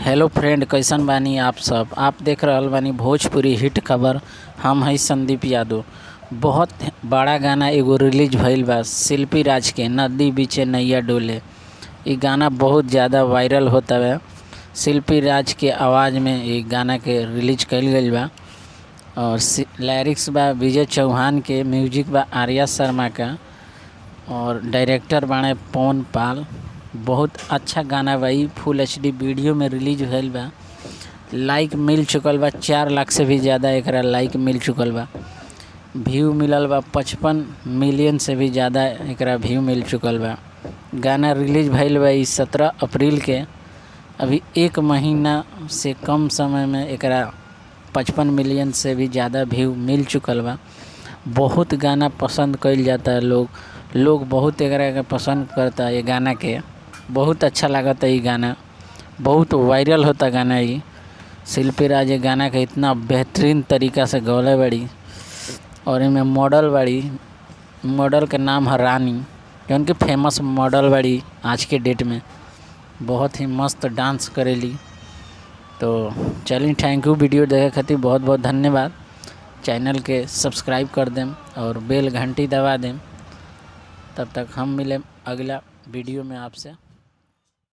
Hello friend, कैसन बानी आप सब। आप देख रहल बानी भोजपुरी हिट खबर। हम हई संदीप यादव। बहुत बड़ा गाना एगो रिलीज भइल बा शिल्पी राज के नदी बीचे नैया डोले। ये गाना बहुत ज़्यादा वायरल होता है। शिल्पी राज के आवाज़ में ये गाना के रिलीज कइल गइल बा और लिरिक्स बा विजय चौहान के, म्यूजिक बा आर्या शर्मा का और डायरेक्टर बाणे पवन पाल। बहुत अच्छा गाना बा। फुल एचडी वीडियो में रिलीज भइल बा। लाइक मिल चुकल बा 4 लाख से भी ज़्यादा एकरा लाइक मिल चुकल बा। व्यू मिलल बा 55 मिलियन से भी ज़्यादा एकरा व्यू मिल चुकल बा। गाना रिलीज भइल बा 17 अप्रैल के। अभी 1 महीना से कम समय में एकरा 55 मिलियन से भी ज़्यादा व्यू मिल चुकल बा। बहुत गाना पसंद कइल जाता है। लोग बहुत एकरा के पसंद करता है। ये गाना के बहुत अच्छा लागता है। ये गाना बहुत वायरल होता गाना। ये शिल्पी राज ये गाना के इतना बेहतरीन तरीका से गौले बड़ी और इनमें मॉडल बड़ी। मॉडल के नाम है रानी, जो उनकी फेमस मॉडल बड़ी आज के डेट में। बहुत ही मस्त डांस करेली। तो चलिए, थैंक यू वीडियो देखे खातिर बहुत बहुत धन्यवाद। चैनल के सब्सक्राइब कर दें और बेल घंटी दबा दें। तब तक हम मिले अगला वीडियो में आपसे।